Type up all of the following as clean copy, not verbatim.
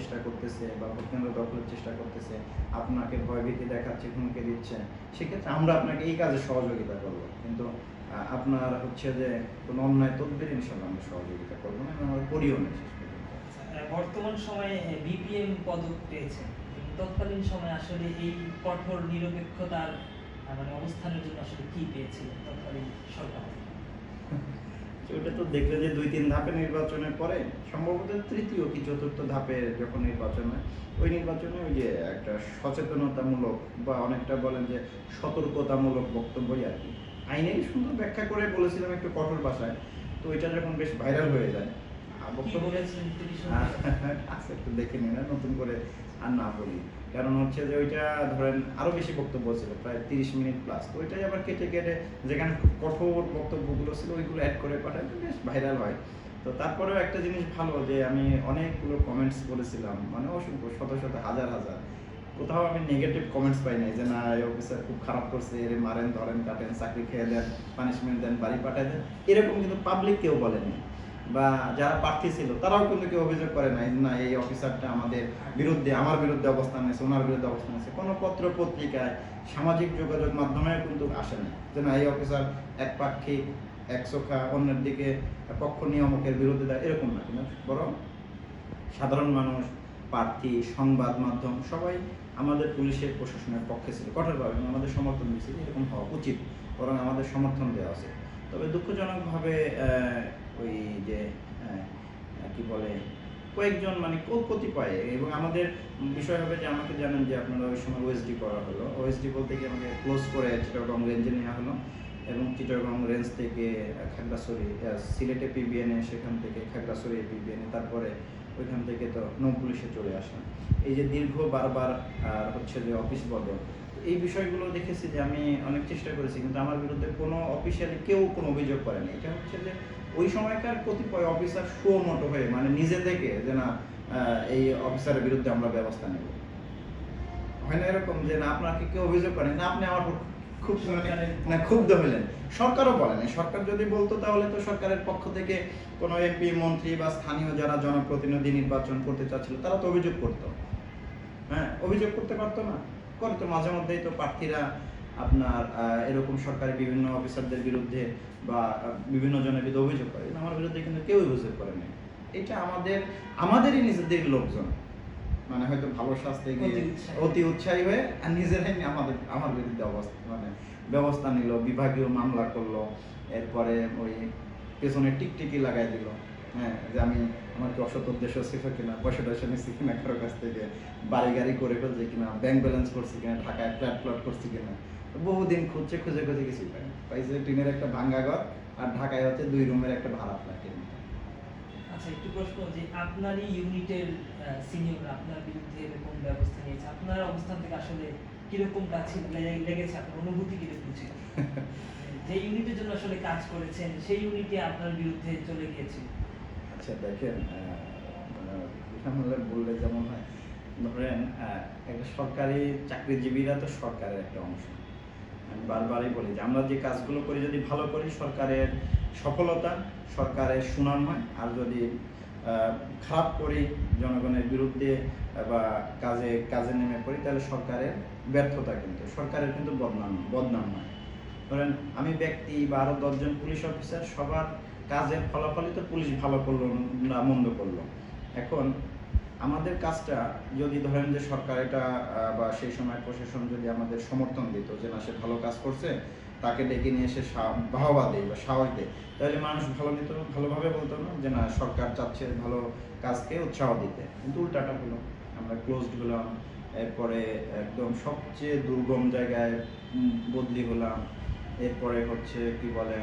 চেষ্টা করতেছে বা ভোট কেন্দ্র দখলের চেষ্টা করতেছে, আপনাকে ভয়ভীতি দেখাচ্ছে, হুমকি দিচ্ছে, সেক্ষেত্রে আমরা আপনাকে এই কাজে সহযোগিতা করবো, কিন্তু আপনার হচ্ছে যে কোনো অন্যায় তদবির ইনশাল্লাহ আমরা সহযোগিতা করবো না এবং আমরা করিও না শেষ পর্যন্ত। বর্তমান সময়ে বিপিএম পদক পেয়েছে, তৎকালীন সময়ে আসলে এই কঠোর নিরপেক্ষতার মানে অবস্থানের জন্য আসলে কি পেয়েছিলেন তৎকালীন সরকার? ওটা তো দেখলে যে 2-3 ধাপে নির্বাচনের পরে সম্ভবত তৃতীয় কি চতুর্থ ধাপে যখন নির্বাচন হয়, ওই নির্বাচনে ওই যে একটা সচেতনতামূলক বা অনেকটা বলেন যে সতর্কতামূলক বক্তব্যই আর কি আইনের সুন্দর ব্যাখ্যা করে বলেছিলাম একটু কঠোর ভাষায়। তো ওইটা যখন বেশ ভাইরাল হয়ে যায় বক্তব্য আচ্ছা একটু দেখে নিন, নতুন করে আর না বলি, কারণ হচ্ছে যে ওইটা ধরেন আরো বেশি বক্তব্য ছিল, প্রায় 30 মিনিট প্লাস। তো ওইটাই আবার কেটে কেটে যেখানে খুব কঠোর বক্তব্যগুলো ছিল ওইগুলো অ্যাড করে পাঠায়, বেশ ভাইরাল হয়। তো তারপরেও একটা জিনিস ভালো যে আমি অনেকগুলো কমেন্টস করেছিলাম, মানে অসংখ্য শত শত হাজার হাজার, কোথাও আমি নেগেটিভ কমেন্টস পাই নাই যে না এই অফিসার খুব খারাপ করছে, এর মারেন ধরেন কাটেন চাকরি খেয়ে দেন, পানিশমেন্ট দেন, বাড়ি পাঠায় দেন, এরকম কিন্তু পাবলিক কেউ বলেনি। বা যারা প্রার্থী ছিল তারাও কিন্তু কেউ অভিযোগ করে নাই না এই অফিসারটা আমাদের বিরুদ্ধে, আমার বিরুদ্ধে অবস্থান নিয়েছে, ওনার বিরুদ্ধে অবস্থান নিয়েছে। কোনো পত্র পত্রিকায়, সামাজিক যোগাযোগ মাধ্যমেও কিন্তু আসে না যে না এই অফিসার একপাক্ষিক, একচোখা, অন্যের দিকে পক্ষ নিয়ামকের বিরুদ্ধে দেয়, এরকম না, কিন্তু বরং সাধারণ মানুষ, প্রার্থী, সংবাদ মাধ্যম সবাই আমাদের পুলিশের প্রশাসনের পক্ষে ছিল কঠোরভাবে, আমাদের সমর্থন দিয়েছিল, এরকম হওয়া উচিত, বরং আমাদের সমর্থন দেওয়া আছে। তবে দুঃখজনকভাবে ওই যে কি বলে কয়েকজন মানে কতিপয়, এবং আমাদের বিষয় হবে যে আমাকে জানেন যে আপনারা ওই সময় ওএসডি করা হলো, ওএসডি বলতে কি আমাকে ক্লোজ করে চিটাগং রেঞ্জে নেওয়া হলো, এবং চিটাগং রেঞ্জ থেকে খাগড়াছড়ি, সিলেটে পিবিএনে, সেখান থেকে খাগড়াছড়ি পিবিএনে, তারপরে ওইখান থেকে তো নৌ পুলিশে চলে আসলাম। এই যে দীর্ঘ বারবার হচ্ছে যে অফিস বদল, এই বিষয়গুলো দেখেছি যে আমি অনেক চেষ্টা করেছি, কিন্তু আমার বিরুদ্ধে কোনো অফিসিয়ালি কেউ কোনো অভিযোগ করেনি। এটা হচ্ছে যে ওই সময়কার কতিপয় অফিসার সুমোটো হয়ে মানে নিজে থেকে যে না এই অফিসারের বিরুদ্ধে আমরা ব্যবস্থা নেব, হয় না এরকম যে না আপনাকে কেউ অভিযোগ করেন না, আপনি আমার খুব না ক্ষুব্ধ হলেন। সরকারও বলেনি, সরকার যদি বলতো তাহলে তো সরকারের পক্ষ থেকে কোনো এমপি, মন্ত্রী বা স্থানীয় যারা জনপ্রতিনিধি নির্বাচন করতে চাচ্ছিল তারা তো অভিযোগ করতো, হ্যাঁ অভিযোগ করতে পারতো না, করতো মাঝে মধ্যেই। তো প্রার্থীরা আপনার এরকম সরকারি বিভিন্ন অফিসারদের বিরুদ্ধে বা বিভিন্ন জনের বিরুদ্ধে অভিযোগ করে, আমার বিরুদ্ধে কিন্তু কেউ অভিযোগ করেনি। এটা আমাদেরই নিজেদের লোকজন মানে হয়তো ভালো স্বাস্থ্যে গিয়ে অতি উৎসাহী হয়ে আর নিজেরাই আমার বিরুদ্ধে ব্যবস্থা নিল, বিভাগীয় মামলা করলো, এরপরে ওই পেছনে টিকটিকি লাগাই দিল, হ্যাঁ যে আমি আমার কি অসৎ উদ্দেশ্য ছিল কিনা, পয়সা টয়সা নিচ্ছি কিনা কারো কাছ থেকে, বাড়ি গাড়ি করে ফেলছে কিনা, ব্যাংক ব্যালেন্স করছি কিনা, ঢাকায় ফ্ল্যাট প্লট করছি কিনা। বহুদিন খুঁজে কিছুই পাইনি, পাইছে টিনের একটা ভাঙ্গা ঘর আর ঢাকায় হচ্ছে 2 রুমের একটা ভাড়া ফ্ল্যাট। আচ্ছা একটু প্রশ্ন যে আপনারই ইউনিটের সিনিয়র আপনার বিরুদ্ধে এরকম ব্যবস্থা নিয়েছে, আপনার অবস্থান থেকে আসলে কিরকম কাছে লেগেছে, আপনার অনুভূতি কিরকম ছিল? যে ইউনিটের জন্য আসলে কাজ করেছেন সেই ইউনিটে আপনার বিরুদ্ধে চলে গিয়েছে। আচ্ছা দেখেন, বললে যেমন হয়, ধরেন একটা সরকারি চাকরিজীবীরা তো সরকারের একটা অংশ। আমি বারবারই বলি যে আমরা যে কাজগুলো করি যদি ভালো করি সরকারের সফলতা, সরকারের সুনাম হয়, আর যদি খারাপ করি জনগণের বিরুদ্ধে বা কাজে নেমে পড়ি তাহলে সরকারের ব্যর্থতা, কিন্তু সরকারের কিন্তু বদনাম হয়। ধরেন আমি ব্যক্তি বা আরও 10 জন পুলিশ অফিসার, সবার কাজের ফলাফলই তো পুলিশ ভালো করলো না মন্দ করলো। এখন আমাদের কাজটা যদি ধরেন যে সরকার এটা বা সেই সময় প্রশাসন যদি আমাদের সমর্থন দিত যে না সে ভালো কাজ করছে, তাকে ডেকে নিয়ে এসে বাহবা দেয় বা সাহস দেয়, তাহলে মানুষ ভালোভাবে বলতো না যে না সরকার চাচ্ছে ভালো কাজকে উৎসাহ দিতে। কিন্তু উল্টাটা হলো, আমরা ক্লোজড হলাম, এরপরে একদম সবচেয়ে দুর্গম জায়গায় বদলি হলাম, এরপরে হচ্ছে কি বলে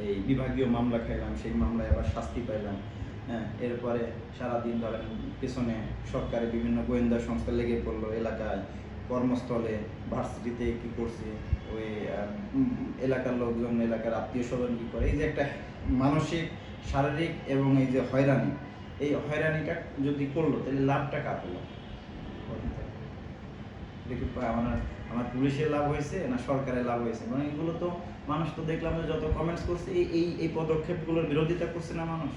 এই বিভাগীয় মামলা খাইলাম, সেই মামলায় আবার শাস্তি পাইলাম, হ্যাঁ এরপরে সারাদিন ধরেন পেছনে সরকারি বিভিন্ন গোয়েন্দা সংস্থা লেগে পড়লো, এলাকায়, কর্মস্থলে, ভার্সিটিতে কি করছি, ওই এলাকার লোকজন, এলাকার আত্মীয় স্বজন কী করে, এই যে একটা মানসিক, শারীরিক এবং এই যে হয়রানি, এই হয়রানিটা যদি করলো তাহলে লাভটা কার হলো? দেখি আমার পুলিশের লাভ হয়েছে না সরকারের লাভ হয়েছে? মানে এগুলো তো মানুষ তো দেখলাম যে যত কমেন্টস করছে এই পদক্ষেপগুলোর বিরোধিতা করছে না মানুষ।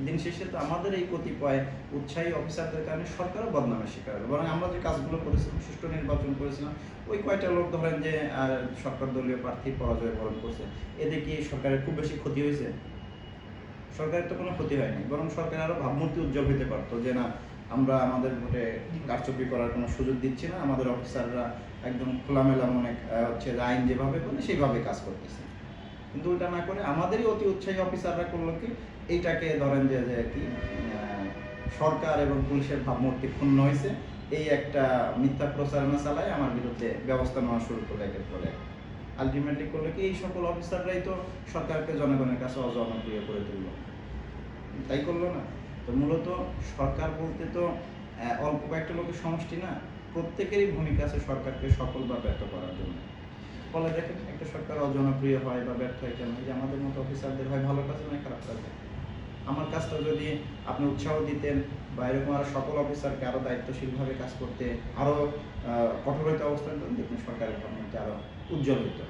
দিন শেষে তো আমাদের এই কতিপয় উৎসাহী অফিসারদের কারণে সরকারও বদনামের শিকার হলো। বরং আমরা যে কাজগুলো করেছিলাম, সুষ্ঠু নির্বাচন করেছিলাম, ওই কয়টা লোক ধরেন যে সরকার দলীয় প্রার্থী পরাজয় বরণ করছে, এতে কি সরকারের খুব বেশি ক্ষতি হয়েছে? সরকারের তো কোনো ক্ষতি হয়নি, বরং সরকার আরো ভাবমূর্তি উজ্জ্বল হতে পারতো যে না, আমরা আমাদের ভোটে কারচুপি করার কোনো সুযোগ দিচ্ছি না, আমাদের অফিসাররা একদম খোলামেলা মনে হচ্ছে যে আইন যেভাবে বলে সেইভাবে কাজ করতেছে। কিন্তু ওটা না করে আমাদেরই অতি উৎসাহী অফিসাররা করলো কি, এইটাকে ধরেন যে যে কি সরকার এবং পুলিশের ভাবমূর্তি ক্ষুণ্ণ হয়েছে, এই একটা মিথ্যা প্রচারণা চালায় আমার বিরুদ্ধে ব্যবস্থা নেওয়া শুরু করলো একের পর এক। আলটিমেটলি করলো কি, এই সকল অফিসাররাই তো সরকারকে জনগণের কাছে অজনপ্রিয় করে তুললো, তাই করলো না? তো মূলত সরকার বলতে তো অল্প কয়েকটা লোকের সমষ্টি না, প্রত্যেকেরই ভূমিকা আছে সরকারকে সফল বা ব্যর্থ করার জন্য। ফলে দেখেন একটা সরকার অজনপ্রিয় হয় বা ব্যর্থ হয় কেন? এই যে আমাদের মতো অফিসারদের হয় ভালো কাজে নয় খারাপ কাজে। আমার কাজটা যদি আপনি উৎসাহ দিতেন বা এরকম আরো সকল অফিসারকে আরো দায়িত্বশীলভাবে কাজ করতে, আরো কঠোর হইতে অবস্থান করতেন, দেখুন সরকারের ভাবমূর্তি আরো উজ্জ্বল হইতো।